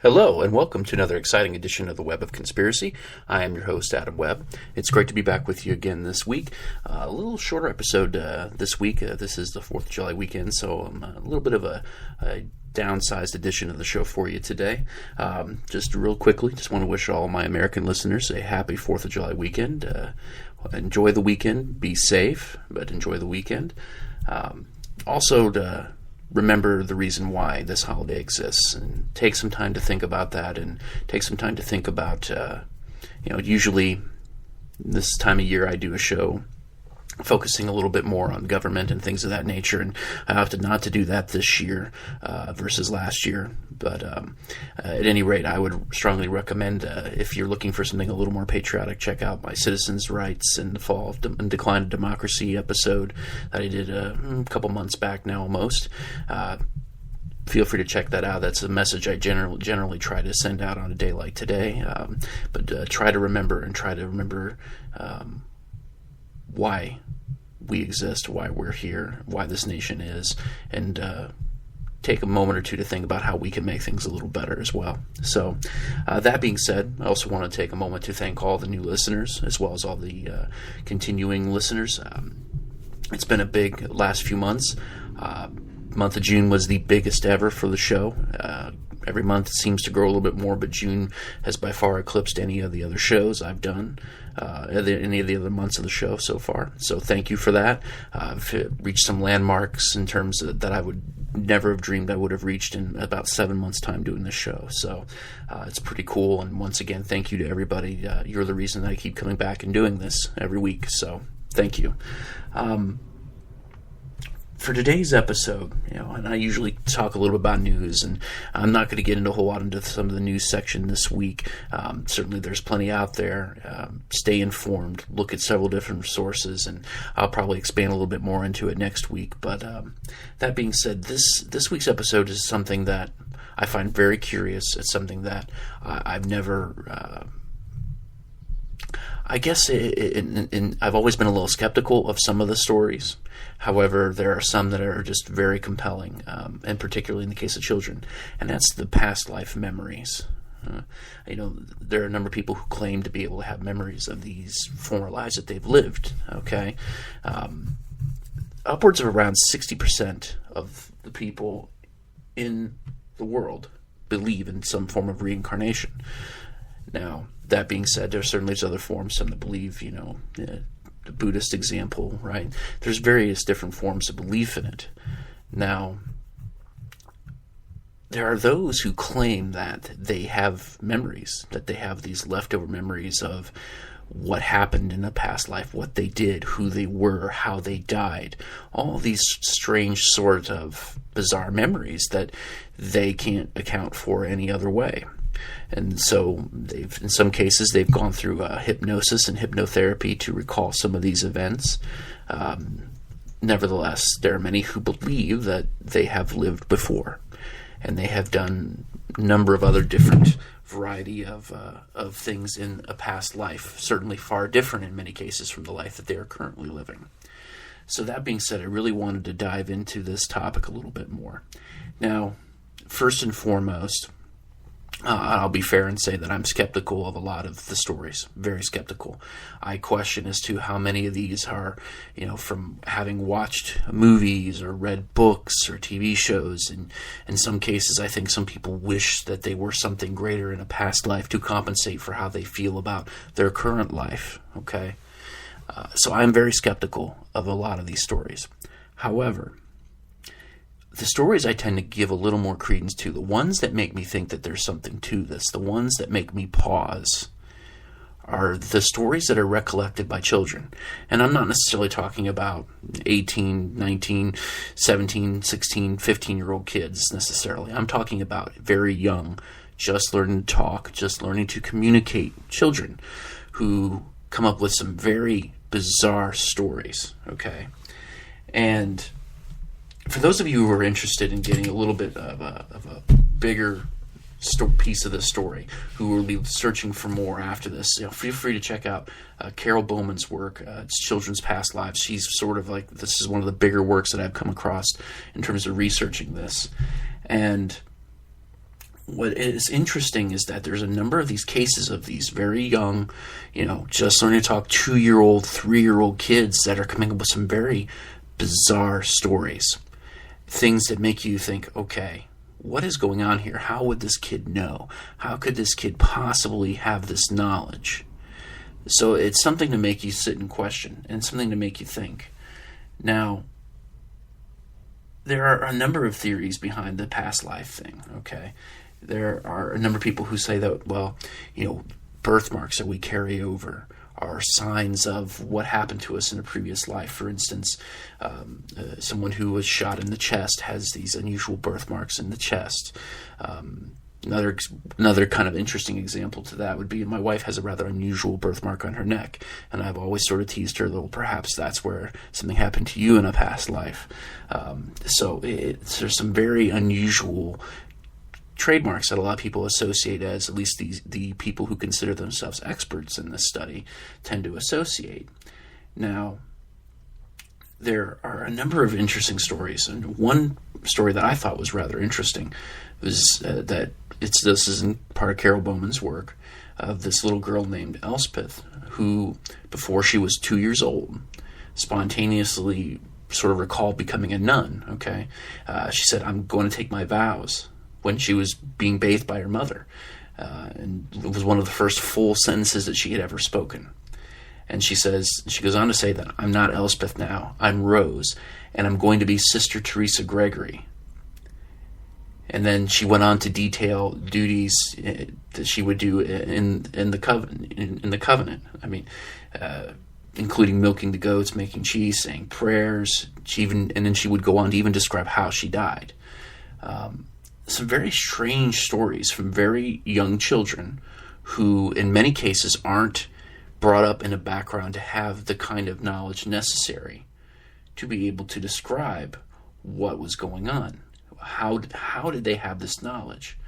Hello, and welcome to another exciting edition of the Web of Conspiracy. I am your host, Adam Webb. It's great to be back with you again this week. A little shorter episode this week. This is the 4th of July weekend, so a little bit of a downsized edition of the show for you today. Just real quickly, just want to wish all my American listeners a happy 4th of July weekend. Enjoy the weekend. Be safe, but enjoy the weekend. Also, remember the reason why this holiday exists, and take some time to think about that, and take some time to think about, usually this time of year I do a show focusing a little bit more on government and things of that nature, and I opted not to do that this year versus last year. But at any rate, I would strongly recommend, if you're looking for something a little more patriotic, check out my Citizens' Rights and the Fall and Decline of Democracy episode that I did a couple months back now almost. Feel free to check that out. That's a message I generally try to send out on a day like today. But try to remember why we exist, why we're here, why this nation is, and take a moment or two to think about how we can make things a little better as well. So that being said, I also want to take a moment to thank all the new listeners as well as all the continuing listeners. It's been a big last few months. Month of June was the biggest ever for the show. Every month seems to grow a little bit more, but June has by far eclipsed any of the other shows I've done, any of the other months of the show so far. So thank you for that. I've reached some landmarks in terms of that I would never have dreamed I would have reached in about 7 months' time doing this show. So it's pretty cool. And once again, thank you to everybody. You're the reason that I keep coming back and doing this every week. So thank you. For today's episode, and I usually talk a little bit about news, and I'm not going to get into a whole lot into some of the news section this week. Certainly there's plenty out there. Stay informed, look at several different sources, and I'll probably expand a little bit more into it next week. But that being said, this week's episode is something that I find very curious. It's something that I've never... I guess I've always been a little skeptical of some of the stories. However, there are some that are just very compelling, and particularly in the case of children, and that's the past life memories. There are a number of people who claim to be able to have memories of these former lives that they've lived. Okay, upwards of around 60% of the people in the world believe in some form of reincarnation. Now, that being said, there's other forms. Some that believe, the Buddhist example, right? There's various different forms of belief in it. Now, there are those who claim that they have memories, that they have these leftover memories of what happened in a past life, what they did, who they were, how they died, all these strange sort of bizarre memories that they can't account for any other way. And so in some cases, they've gone through hypnosis and hypnotherapy to recall some of these events. Nevertheless, there are many who believe that they have lived before, and they have done a number of other different variety of things in a past life, certainly far different in many cases from the life that they are currently living. So that being said, I really wanted to dive into this topic a little bit more. Now, first and foremost, I'll be fair and say that I'm skeptical of a lot of the stories, very skeptical. I question as to how many of these are, from having watched movies or read books or TV shows. And in some cases, I think some people wish that they were something greater in a past life to compensate for how they feel about their current life, okay? So I'm very skeptical of a lot of these stories. However, the stories I tend to give a little more credence to, the ones that make me think that there's something to this, the ones that make me pause, are the stories that are recollected by children. And I'm not necessarily talking about 18, 19, 17, 16, 15-year-old kids necessarily. I'm talking about very young, just learning to talk, just learning to communicate children who come up with some very bizarre stories, okay? And for those of you who are interested in getting a little bit of a bigger piece of the story, who will be searching for more after this, feel free to check out Carol Bowman's work. It's Children's Past Lives. She's sort of like, this is one of the bigger works that I've come across in terms of researching this. And what is interesting is that there's a number of these cases of these very young, just learning to talk 2-year-old, 3-year-old kids that are coming up with some very bizarre stories. Things that make you think, okay, what is going on here? How would this kid know? How could this kid possibly have this knowledge? So it's something to make you sit and question, and something to make you think. Now, there are a number of theories behind the past life thing, okay? There are a number of people who say that, birthmarks that we carry over are signs of what happened to us in a previous life. For instance, someone who was shot in the chest has these unusual birthmarks in the chest. Another kind of interesting example to that would be my wife has a rather unusual birthmark on her neck, and I've always sort of teased her, well, perhaps that's where something happened to you in a past life. So there's some very unusual trademarks that a lot of people associate as, at least the people who consider themselves experts in this study tend to associate. Now, there are a number of interesting stories, and one story that I thought was rather interesting was that this is in part of Carol Bowman's work, of this little girl named Elspeth, who, before she was 2 years old, spontaneously sort of recalled becoming a nun, okay? She said, I'm going to take my vows, when she was being bathed by her mother. And it was one of the first full sentences that she had ever spoken. And she goes on to say that I'm not Elspeth now, I'm Rose, and I'm going to be Sister Teresa Gregory. And then she went on to detail duties that she would do in the covenant. I mean, including milking the goats, making cheese, saying prayers. And then she would go on to even describe how she died. Some very strange stories from very young children who, in many cases, aren't brought up in a background to have the kind of knowledge necessary to be able to describe what was going on. How did they have this knowledge?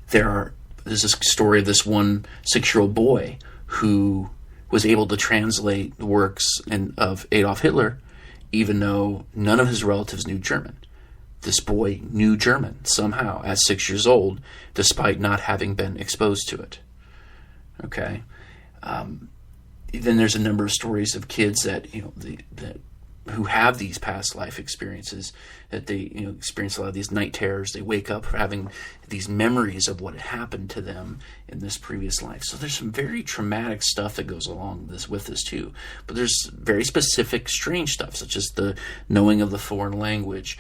There's a story of this one 6-year-old boy who was able to translate the works of Adolf Hitler, even though none of his relatives knew German. This boy knew German somehow at 6 years old, despite not having been exposed to it. Okay. Then there's a number of stories of kids that who have these past life experiences, that they experience a lot of these night terrors. They wake up having these memories of what had happened to them in this previous life. So there's some very traumatic stuff that goes along with this too. But there's very specific strange stuff, such as the knowing of the foreign language,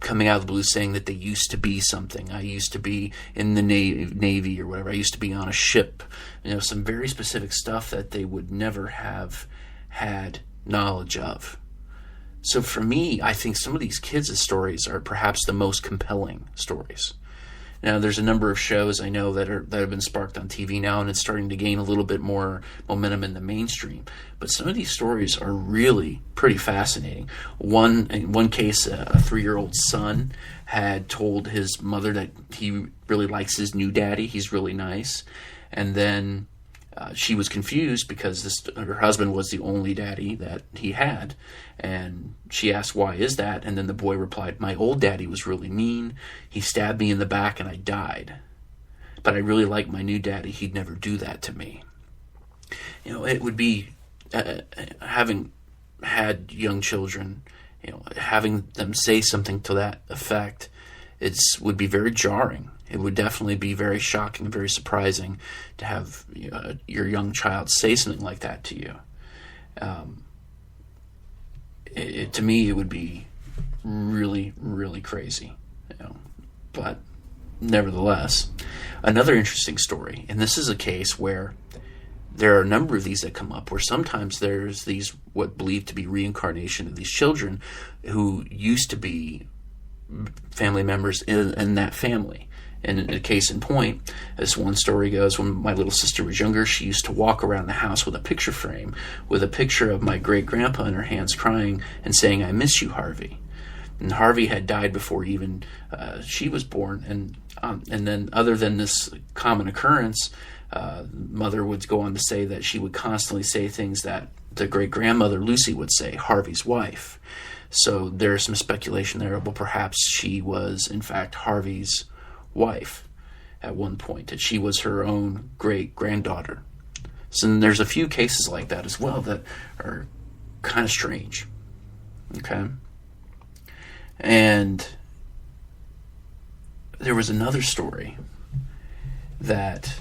coming out of the blue saying that they used to be something. I used to be in the Navy or whatever. I used to be on a ship. Some very specific stuff that they would never have had knowledge of. So for me, I think some of these kids' stories are perhaps the most compelling stories. Now, there's a number of shows I know that have been sparked on TV now, and it's starting to gain a little bit more momentum in the mainstream. But some of these stories are really pretty fascinating. In one case, a 3-year-old son had told his mother that he really likes his new daddy. He's really nice. And then she was confused because her husband was the only daddy that he had. And she asked, why is that? And then the boy replied, my old daddy was really mean. He stabbed me in the back and I died. But I really like my new daddy. He'd never do that to me. It would be, having had young children, having them say something to that effect, would be very jarring. It would definitely be very shocking and very surprising to have your young child say something like that to you. To me, it would be really, really crazy. But nevertheless, another interesting story, and this is a case where there are a number of these that come up, where sometimes there's these what believed to be reincarnation of these children who used to be family members in that family. And in a case in point, as one story goes, when my little sister was younger, she used to walk around the house with a picture frame with a picture of my great-grandpa in her hands crying and saying, I miss you, Harvey. And Harvey had died before even she was born. And then other than this common occurrence, mother would go on to say that she would constantly say things that the great-grandmother Lucy would say, Harvey's wife. So there's some speculation there. Well, perhaps she was, in fact, Harvey's wife at one point, that she was her own great-granddaughter. So then there's a few cases like that as well that are kind of strange. Okay? And there was another story that,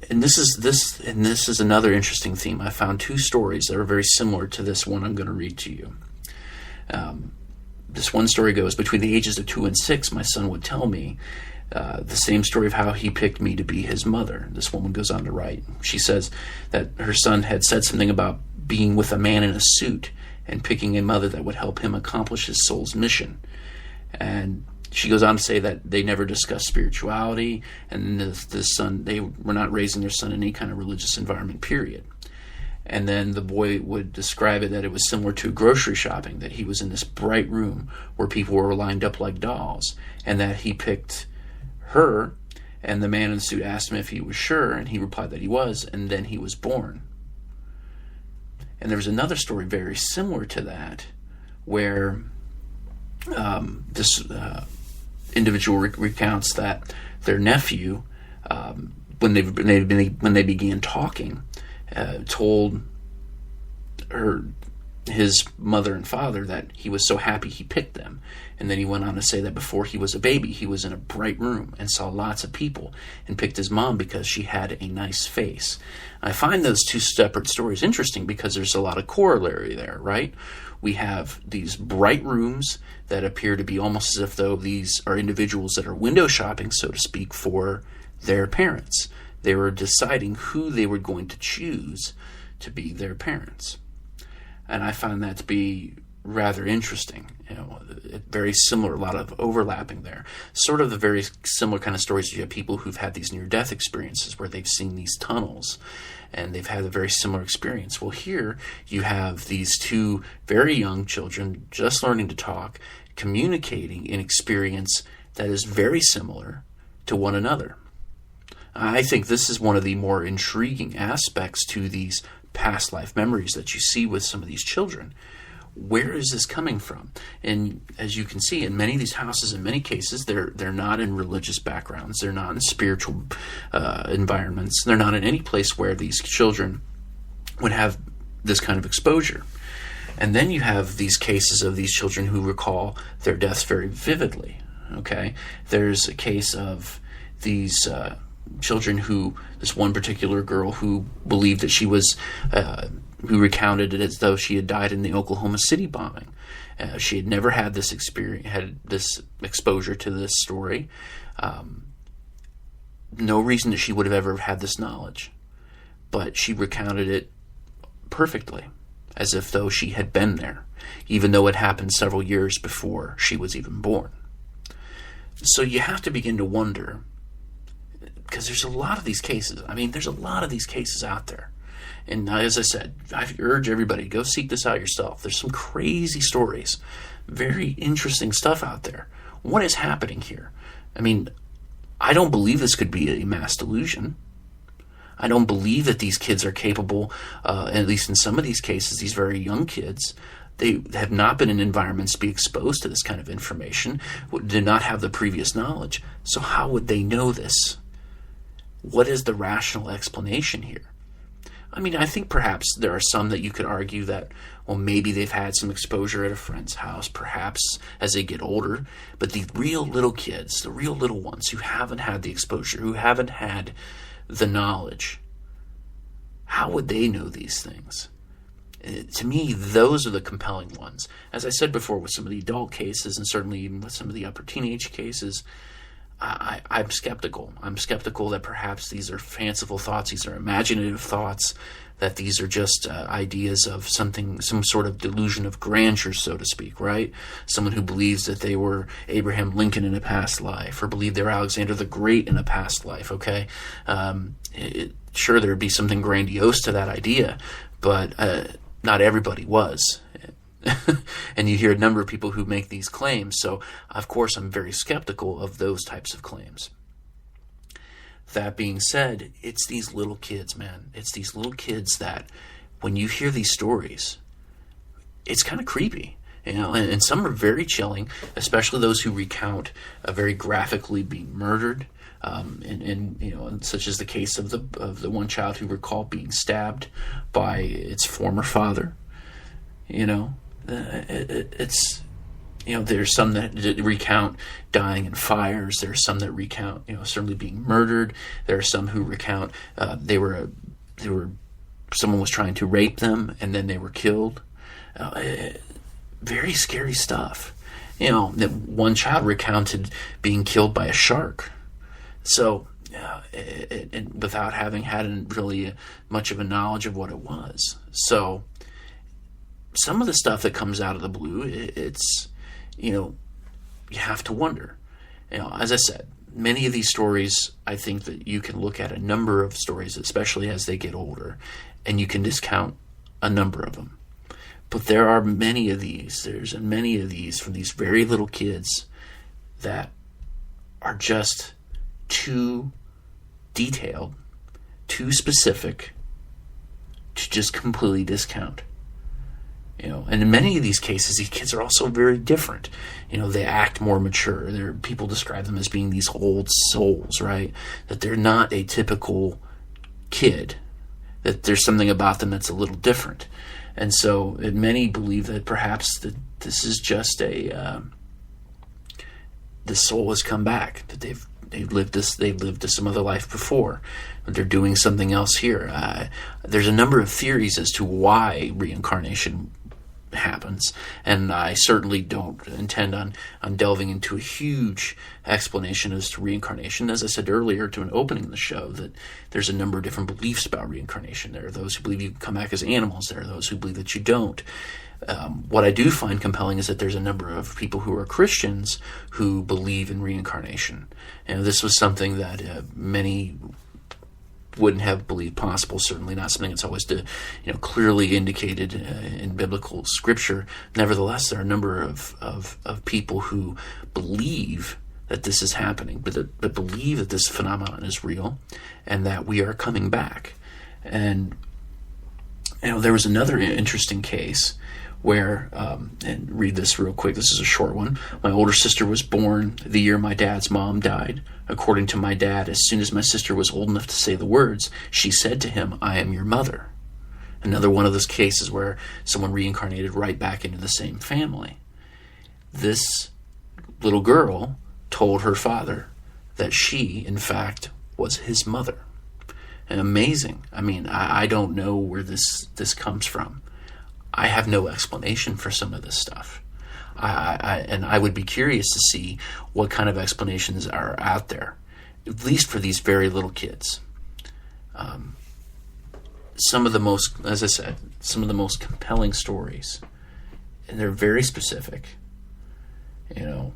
and this is another interesting theme. I found two stories that are very similar to this one I'm going to read to you. This one story goes, between the ages of 2 and 6, my son would tell me the same story of how he picked me to be his mother. This woman goes on to write. She says that her son had said something about being with a man in a suit and picking a mother that would help him accomplish his soul's mission. And she goes on to say that they never discussed spirituality, and the son, they were not raising their son in any kind of religious environment, period. And then the boy would describe it that it was similar to grocery shopping, that he was in this bright room where people were lined up like dolls, and that he picked her, and the man in the suit asked him if he was sure, and he replied that he was, and then he was born. And there was another story very similar to that, where this individual recounts that their nephew, when they began talking, told his mother and father that he was so happy he picked them. And then he went on to say that before he was a baby, he was in a bright room and saw lots of people and picked his mom because she had a nice face. I find those two separate stories interesting because there's a lot of corollary there, right? We have these bright rooms that appear to be almost as if though these are individuals that are window shopping, so to speak, for their parents. They were deciding who they were going to choose to be their parents. And I find that to be rather interesting. Very similar, a lot of overlapping there. Sort of the very similar kind of stories. You have people who've had these near-death experiences where they've seen these tunnels and they've had a very similar experience. Well, here you have these two very young children just learning to talk, communicating an experience that is very similar to one another. I think this is one of the more intriguing aspects to these past life memories that you see with some of these children. Where is this coming from? And as you can see, in many of these houses, in many cases, they're not in religious backgrounds. They're not in spiritual environments. They're not in any place where these children would have this kind of exposure. And then you have these cases of these children who recall their deaths very vividly. Okay, there's a case of these children who, this one particular girl who believed that she was, who recounted it as though she had died in the Oklahoma City bombing. She had never had this experience, had this exposure to this story. No reason that she would have ever had this knowledge, but she recounted it perfectly, as if though she had been there, even though it happened several years before she was even born. So you have to begin to wonder, because there's a lot of these cases. I mean, there's a lot of these cases out there. And as I said, I urge everybody to go seek this out yourself. There's some crazy stories, very interesting stuff out there. What is happening here? I mean, I don't believe this could be a mass delusion. I don't believe that these kids are capable, at least in some of these cases, these very young kids, they have not been in environments to be exposed to this kind of information, do not have the previous knowledge. So how would they know this? What is the rational explanation here? I mean, I think perhaps there are some that you could argue that, well, maybe they've had some exposure at a friend's house, perhaps as they get older. But the real little kids, the real little ones who haven't had the exposure, who haven't had the knowledge, how would they know these things? To me, those are the compelling ones. As I said before, with some of the adult cases, and certainly even with some of the upper teenage cases, I'm skeptical. I'm skeptical that perhaps these are fanciful thoughts, these are imaginative thoughts, that these are just ideas of something, some sort of delusion of grandeur, so to speak, right? Someone who believes that they were Abraham Lincoln in a past life, or believed they were Alexander the Great in a past life, okay? Sure, there would be something grandiose to that idea, but not everybody was. And you hear a number of people who make these claims, so of course I'm very skeptical of those types of claims. That being said, it's these little kids, man. It's these little kids that, when you hear these stories, it's kind of creepy. And some are very chilling, especially those who recount very graphically being murdered, and such as the case of the one child who recalled being stabbed by its former father. It's there's some that recount dying in fires. There are some that recount certainly being murdered. There are some who recount someone was trying to rape them and then they were killed. Very scary stuff. That one child recounted being killed by a shark. So, without having had really much of a knowledge of what it was. So, some of the stuff that comes out of the blue, it's, you have to wonder. As I said, many of these stories, I think that you can look at a number of stories, especially as they get older, and you can discount a number of them. But there are many of these. There's many of these from these very little kids that are just too detailed, too specific to just completely discount. And in many of these cases, these kids are also very different. They act more mature. People describe them as being these old souls, right? That they're not a typical kid. That there's something about them that's a little different. And so many believe that perhaps that this is just the soul has come back, that they've lived some other life before, that they're doing something else here. There's a number of theories as to why reincarnation happens, and I certainly don't intend on delving into a huge explanation as to reincarnation. As I said earlier to an opening the show, that there's a number of different beliefs about reincarnation. There are those who believe you can come back as animals. There are those who believe that you don't. What I do find compelling is that there's a number of people who are Christians who believe in reincarnation. This was something that many wouldn't have believed possible. Certainly not something that's always clearly indicated in biblical scripture. Nevertheless, there are a number of people who believe that this is happening, but that believe that this phenomenon is real and that we are coming back. And there was another interesting case where, and read this real quick, this is a short one. My older sister was born the year my dad's mom died. According to my dad, as soon as my sister was old enough to say the words, she said to him, "I am your mother." Another one of those cases where someone reincarnated right back into the same family. This little girl told her father that she, in fact, was his mother. And amazing. I mean, I don't know where this comes from. I have no explanation for some of this stuff. I would be curious to see what kind of explanations are out there, at least for these very little kids. Some of the most, as I said, some of the most compelling stories, and they're very specific. You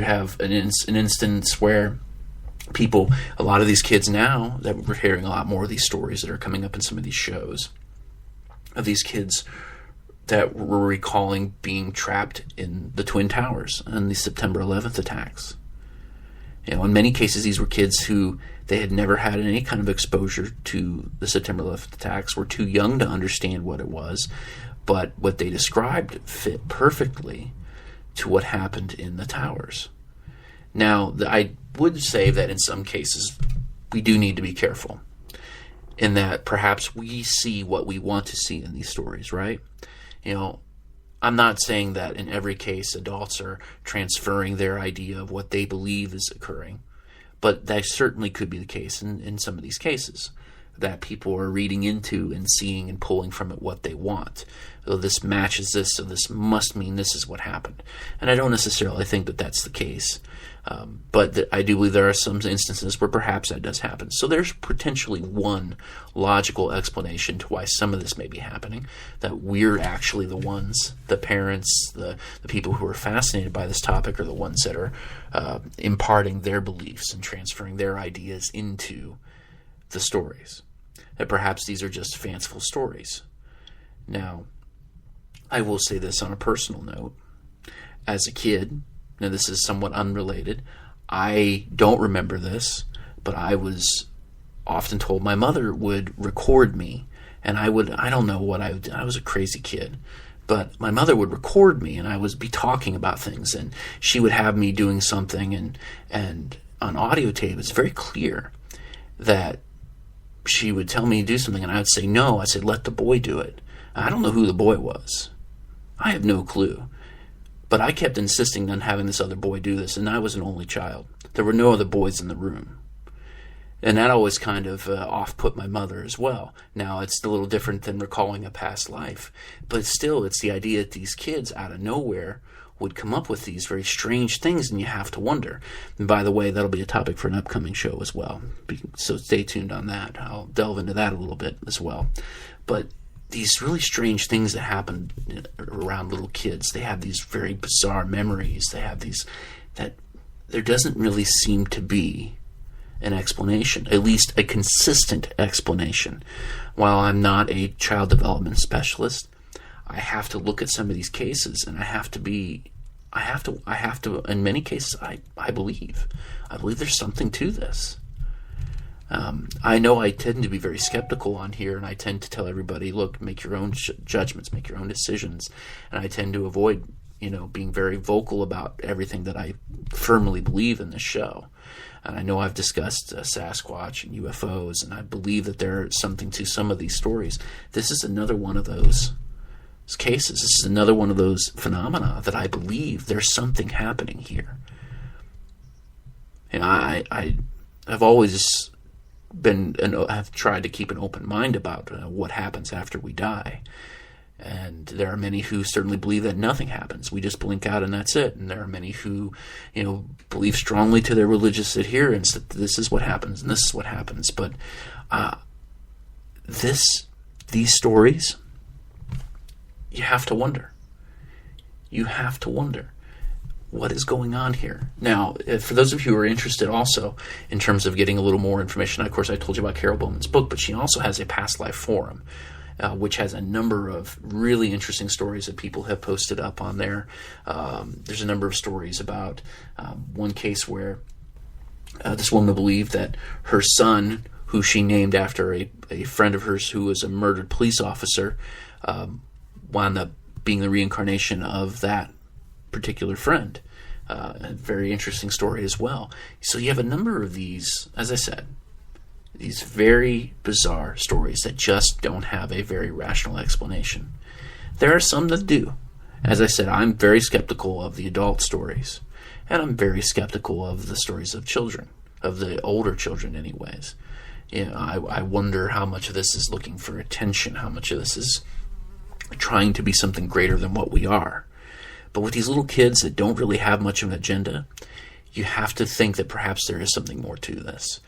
have an instance where people, a lot of these kids now, that we're hearing a lot more of these stories that are coming up in some of these shows, of these kids that were recalling being trapped in the Twin Towers and the September 11th attacks. In many cases, these were kids who they had never had any kind of exposure to the September 11th attacks, were too young to understand what it was, but what they described fit perfectly to what happened in the towers. Now, I would say that in some cases, we do need to be careful, in that perhaps we see what we want to see in these stories, right? I'm not saying that in every case adults are transferring their idea of what they believe is occurring, but that certainly could be the case in some of these cases, that people are reading into and seeing and pulling from it what they want. Oh, this matches this, so this must mean this is what happened. And I don't necessarily think that that's the case. But I do believe there are some instances where perhaps that does happen. So there's potentially one logical explanation to why some of this may be happening, that we're actually the ones, the parents, the people who are fascinated by this topic are the ones that are imparting their beliefs and transferring their ideas into the stories. That perhaps these are just fanciful stories. Now, I will say this on a personal note. As a kid, now this is somewhat unrelated, I don't remember this, but I was often told my mother would record me, and I was a crazy kid, But my mother would record me, and I would be talking about things, and she would have me doing something, and on audio tape, it's very clear that she would tell me to do something, and I would say no. I said, let the boy do it. I don't know who the boy was. I have no clue. But I kept insisting on having this other boy do this, and I was an only child. There were no other boys in the room. And that always kind of off-put my mother as well. Now, it's a little different than recalling a past life. But still, it's the idea that these kids, out of nowhere, would come up with these very strange things, and you have to wonder. And by the way, that'll be a topic for an upcoming show as well. So stay tuned on that. I'll delve into that a little bit as well. But these really strange things that happen around little kids, they have these very bizarre memories. They have these that there doesn't really seem to be an explanation, at least a consistent explanation. While I'm not a child development specialist, I have to look at some of these cases, and I have to, in many cases, I believe there's something to this. I know I tend to be very skeptical on here, and I tend to tell everybody, look, make your own judgments, make your own decisions, and I tend to avoid, being very vocal about everything that I firmly believe in this show. And I know I've discussed Sasquatch and UFOs, and I believe that there's something to some of these stories. This is another one of those cases. This is another one of those phenomena that I believe there's something happening here. And I've always I've tried to keep an open mind about what happens after we die. And there are many who certainly believe that nothing happens. We just blink out and that's it. And there are many who, believe strongly to their religious adherence that this is what happens and this is what happens. But these stories, you have to wonder. You have to wonder what is going on here. Now, for those of you who are interested also in terms of getting a little more information, of course, I told you about Carol Bowman's book, but she also has a past life forum, which has a number of really interesting stories that people have posted up on there. There's a number of stories about one case where this woman believed that her son, who she named after a friend of hers who was a murdered police officer, wound up being the reincarnation of that particular friend. A very interesting story as well. So you have a number of these, as I said, these very bizarre stories that just don't have a very rational explanation. There are some that do. As I said, I'm very skeptical of the adult stories, and I'm very skeptical of the stories of children, of the older children anyways. I wonder how much of this is looking for attention, how much of this is trying to be something greater than what we are. But with these little kids that don't really have much of an agenda, you have to think that perhaps there is something more to this.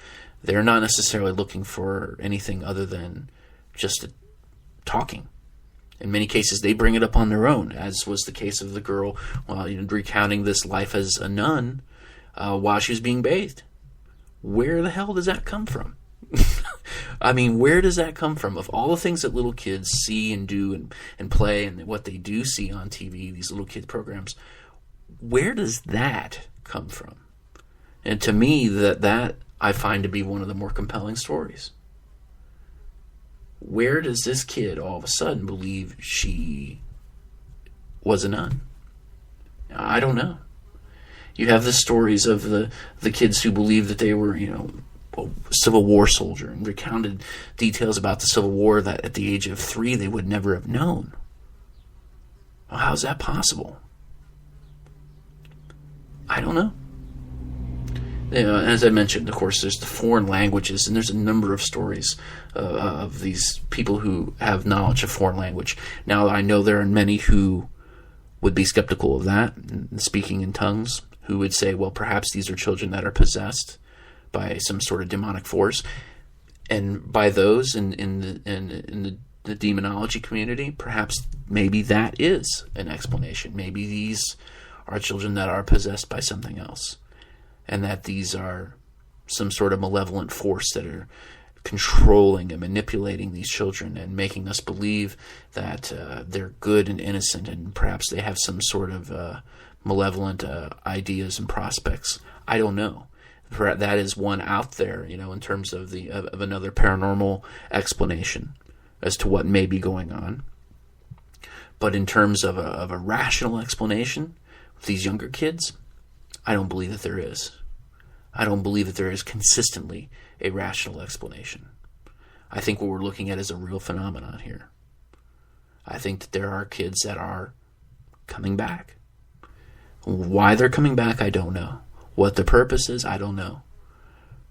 They're not necessarily looking for anything other than just talking. In many cases, they bring it up on their own, as was the case of the girl recounting this life as a nun while she was being bathed. Where the hell does that come from? I mean, where does that come from? Of all the things that little kids see and do and play and what they do see on TV, these little kids programs, where does that come from? And to me, that I find to be one of the more compelling stories. Where does this kid all of a sudden believe she was a nun? I don't know. You have the stories of the kids who believe that they were, a Civil War soldier, and recounted details about the Civil War that at the age of 3 they would never have known. Well, how is that possible? I don't know. As I mentioned, of course, there's the foreign languages, and there's a number of stories of these people who have knowledge of foreign language. Now, I know there are many who would be skeptical of that, speaking in tongues, who would say, well, perhaps these are children that are possessed by some sort of demonic force. And by those in the demonology community, perhaps maybe that is an explanation. Maybe these are children that are possessed by something else, and that these are some sort of malevolent force that are controlling and manipulating these children and making us believe that they're good and innocent, and perhaps they have some sort of malevolent ideas and prospects. I don't know. That is one out there, in terms of of another paranormal explanation as to what may be going on. But in terms of a rational explanation with these younger kids, I don't believe that there is. I don't believe that there is consistently a rational explanation. I think what we're looking at is a real phenomenon here. I think that there are kids that are coming back. Why they're coming back, I don't know. What the purpose is, I don't know.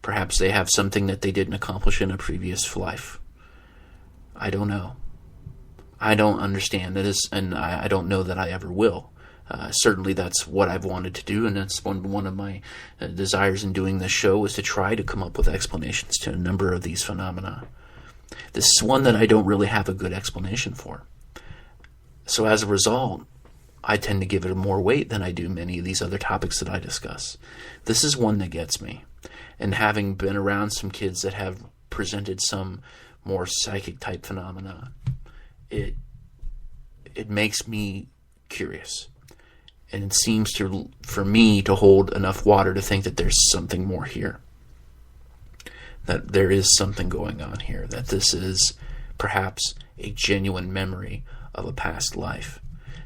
Perhaps they have something that they didn't accomplish in a previous life. I don't know. I don't understand this, and I don't know that I ever will. Certainly that's what I've wanted to do, and that's one of my desires in doing this show, is to try to come up with explanations to a number of these phenomena. This is one that I don't really have a good explanation for. So as a result, I tend to give it more weight than I do many of these other topics that I discuss. This is one that gets me. And having been around some kids that have presented some more psychic type phenomena, it makes me curious. And it seems for me to hold enough water to think that there's something more here. That there is something going on here. That this is perhaps a genuine memory of a past life.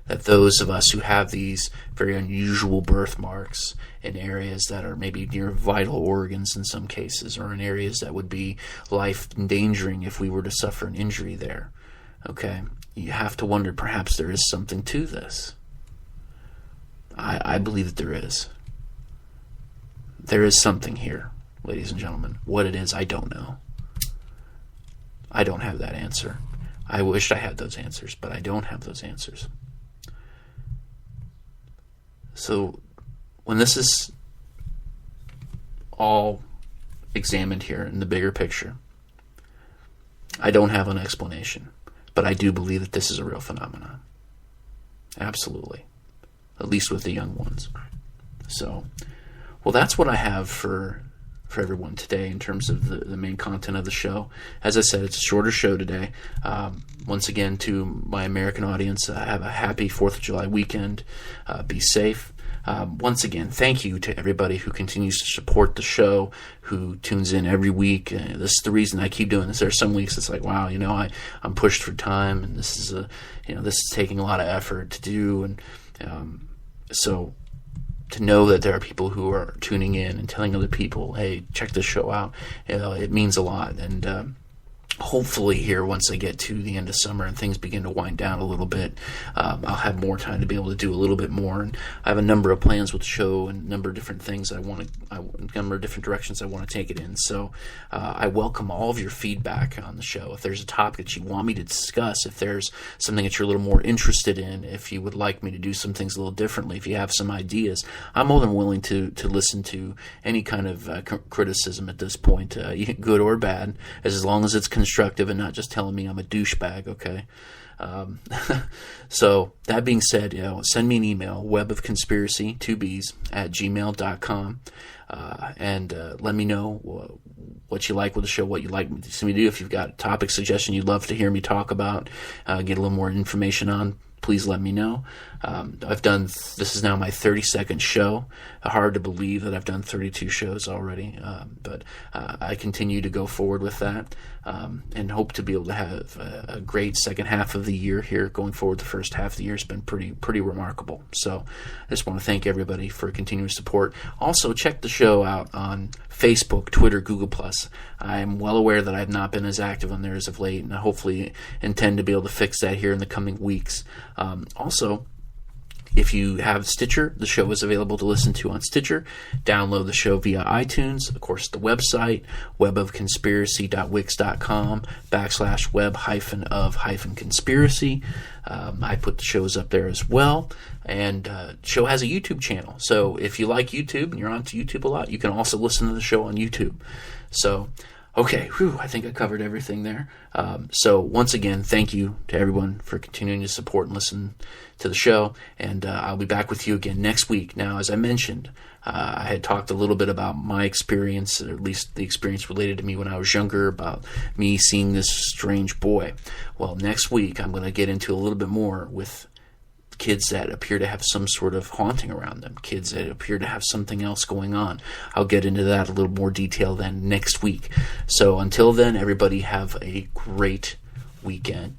That those of us who have these very unusual birthmarks in areas that are maybe near vital organs in some cases, or in areas that would be life-endangering if we were to suffer an injury there, okay, you have to wonder perhaps there is something to this. I believe that there is. There is something here, ladies and gentlemen. What it is, I don't know. I don't have that answer. I wish I had those answers, but I don't have those answers. So when this is all examined here in the bigger picture, I don't have an explanation, but I do believe that this is a real phenomenon. Absolutely. At least with the young ones. So, well, that's what I have for everyone today in terms of the main content of the show. As I said, it's a shorter show today. Once again, to my American audience, have a happy 4th of July weekend. Be safe. Once again, thank you to everybody who continues to support the show, who tunes in every week. This is the reason I keep doing this. There are some weeks it's like, wow, I'm pushed for time, and this is this is taking a lot of effort to do, and so to know that there are people who are tuning in and telling other people, hey, check this show out, it means a lot. And hopefully here, once I get to the end of summer and things begin to wind down a little bit, I'll have more time to be able to do a little bit more. And I have a number of plans with the show and a number of different things a number of different directions I want to take it in. So I welcome all of your feedback on the show. If there's a topic that you want me to discuss, if there's something that you're a little more interested in, if you would like me to do some things a little differently, if you have some ideas, I'm more than willing to listen to any kind of criticism at this point, good or bad, as long as it's constructive and not just telling me I'm a douchebag, okay? So that being said, send me an email, webofconspiracy, 2b's, @gmail.com, and let me know what you like with the show, what you'd like me to do. If you've got a topic suggestion you'd love to hear me talk about, get a little more information on, please let me know. This is now my 32nd show. Hard to believe that I've done 32 shows already, but I continue to go forward with that, and hope to be able to have a great second half of the year here going forward. The first half of the year has been pretty remarkable. So I just want to thank everybody for continuous support. Also, check the show out on Facebook, Twitter, Google+. I'm well aware that I've not been as active on there as of late, and I hopefully intend to be able to fix that here in the coming weeks. Also, if you have Stitcher, the show is available to listen to on Stitcher. Download the show via iTunes. Of course, the website, webofconspiracy.wix.com /web-of-conspiracy. I put the shows up there as well. And the show has a YouTube channel. So if you like YouTube and you're onto YouTube a lot, you can also listen to the show on YouTube. So, okay, I think I covered everything there. So once again, thank you to everyone for continuing to support and listen to the show. And I'll be back with you again next week. Now, as I mentioned, I had talked a little bit about my experience, or at least the experience related to me when I was younger, about me seeing this strange boy. Well, next week I'm going to get into a little bit more with kids that appear to have some sort of haunting around them, kids that appear to have something else going on. I'll get into that a little more detail then next week. So until then, everybody have a great weekend.